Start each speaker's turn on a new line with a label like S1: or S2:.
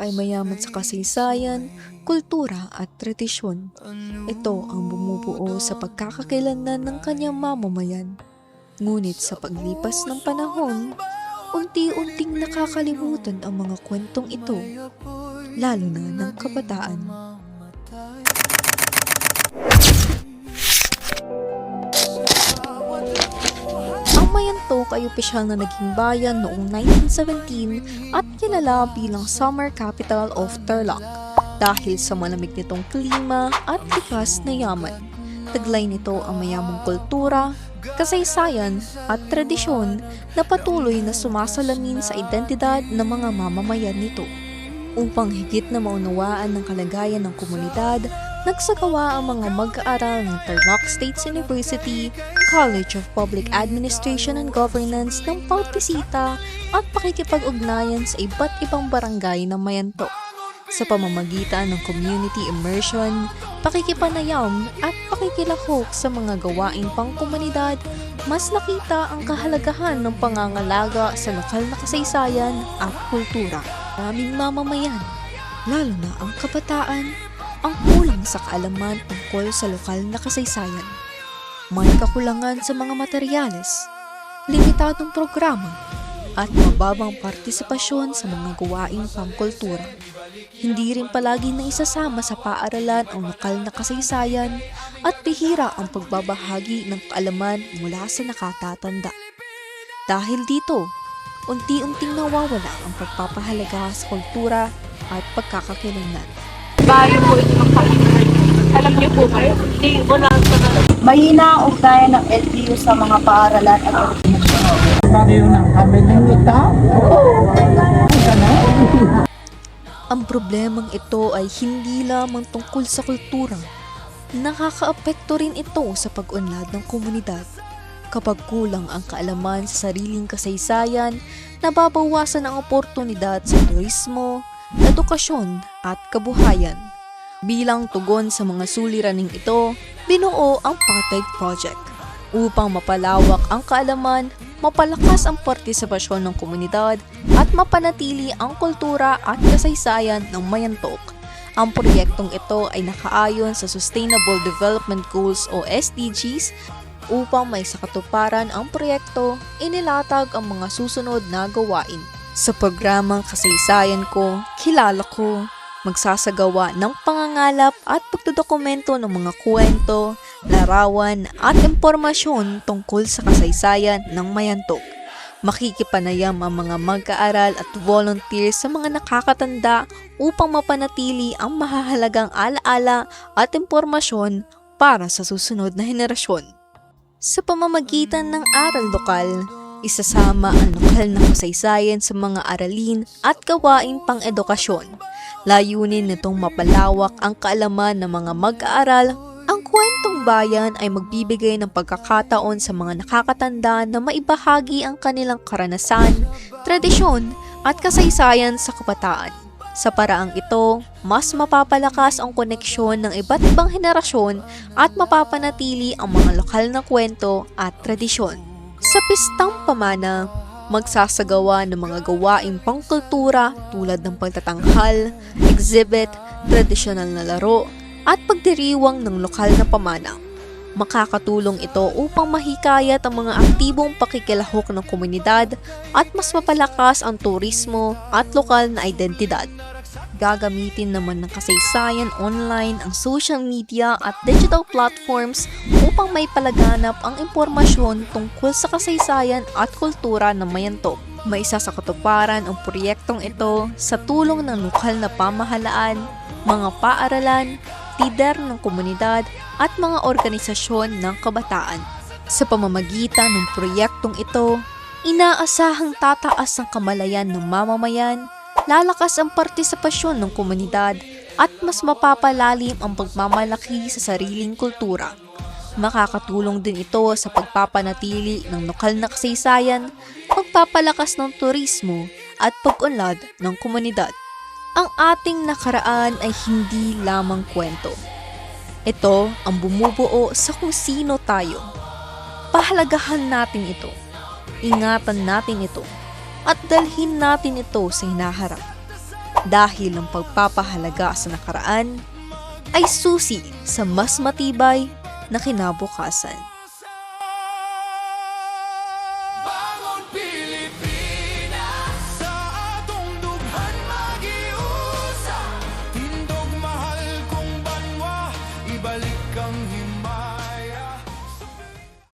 S1: ay mayaman sa kasaysayan, kultura at tradisyon. Ito ang bumubuo sa pagkakakilanlan ng kanyang mamamayan. Ngunit sa paglipas ng panahon, unti-unting nakakalimutan ang mga kwentong ito, lalo na ng kabataan. Ang Mayantok ay opisyal na naging bayan noong 1917 at kilala bilang summer capital of Tarlac dahil sa malamig nitong klima at likas na yaman. Taglay nito ang mayamang kultura, kasaysayan at tradisyon na patuloy na sumasalamin sa identidad ng mga mamamayan nito. Upang higit na maunawaan ng kalagayan ng komunidad, nagsagawa ang mga mag-aaral ng Tarlac State University, College of Public Administration and Governance ng pagbisita at pakikipag-ugnayan sa iba't ibang barangay ng Mayantok. Sa pamamagitan ng community immersion, pakikipanayam at pakikilahok sa mga gawaing pangkomunidad, mas nakita ang kahalagahan ng pangangalaga sa lokal na kasaysayan at kultura. Maraming mamamayan, lalo na ang kabataan, ang kulang sa kaalaman tungkol sa lokal na kasaysayan. May kakulangan sa mga materyales, limitadong programa, at mababang partisipasyon sa mga gawaing pangkultura. Hindi rin palagi na isasama sa paaralan ang lokal na kasaysayan at bihira ang pagbabahagi ng kaalaman mula sa nakatatanda. Dahil dito, unti-unting nawawala ang pagpapahalaga sa kultura at pagkakakilanlan.
S2: Bayo po ito ng kainan. Alam niyo po kayo, hindi wala sa
S3: Mahina ang ugnayan ng LGU sa mga paaralan at organisasyon.
S4: Bayo ng kami ng ita?
S1: Ang problemang ito ay hindi lamang tungkol sa kultura. Nakakaapekto rin ito sa pag-unlad ng komunidad. Kapag kulang ang kaalaman sa sariling kasaysayan, nababawasan ang oportunidad sa turismo, edukasyon at kabuhayan. Bilang tugon sa mga suliraning ito, binuo ang Patay Project upang mapalawak ang kaalaman, mapalakas ang partisipasyon ng komunidad at mapanatili ang kultura at kasaysayan ng Mayantok. Ang proyektong ito ay nakaayon sa Sustainable Development Goals o SDGs. Upang may sakatuparan ang proyekto, inilatag ang mga susunod na gawain. Sa programang Kasaysayan Ko, Kilala Ko, magsasagawa ng pangangalap at pagdodokumento ng mga kwento, larawan at impormasyon tungkol sa kasaysayan ng Mayantok. Makikipanayam ang mga mag-aaral at volunteers sa mga nakakatanda upang mapanatili ang mahahalagang alaala at impormasyon para sa susunod na henerasyon. Sa pamamagitan ng aral lokal, isasama ang lokal na kasaysayan sa mga aralin at gawaing pang-edukasyon. Layunin nitong mapalawak ang kaalaman ng mga mag-aaral. Ang kwentong bayan ay magbibigay ng pagkakataon sa mga nakakatanda na maibahagi ang kanilang karanasan, tradisyon at kasaysayan sa kabataan. Sa paraang ito, mas mapapalakas ang koneksyon ng iba't ibang henerasyon at mapapanatili ang mga lokal na kwento at tradisyon. Sa pistang pamana, magsasagawa ng mga gawaing pangkultura tulad ng pagtatanghal, exhibit, tradisyonal na laro, at pagdiriwang ng lokal na pamana. Makakatulong ito upang mahikayat ang mga aktibong pakikilahok ng komunidad at mas mapalakas ang turismo at lokal na identidad. Gagamitin naman ng kasaysayan online ang social media at digital platforms upang may palaganap ang impormasyon tungkol sa kasaysayan at kultura ng Mayantok. May isa sa katuparan ang proyektong ito sa tulong ng lokal na pamahalaan, mga paaralan, lider ng komunidad at mga organisasyon ng kabataan. Sa pamamagitan ng proyektong ito, inaasahang tataas ang kamalayan ng mamamayan, lalakas ang partisipasyon ng komunidad at mas mapapalalim ang pagmamalaki sa sariling kultura. Makakatulong din ito sa pagpapanatili ng lokal na kasaysayan, pagpapalakas ng turismo at pag-unlad ng komunidad. Ang ating nakaraan ay hindi lamang kwento. Ito ang bumubuo sa kung sino tayo. Pahalagahan natin ito, ingatan natin ito, at dalhin natin ito sa hinaharap. dahil ang pagpapahalaga sa nakaraan ay susi sa mas matibay na kinabukasan.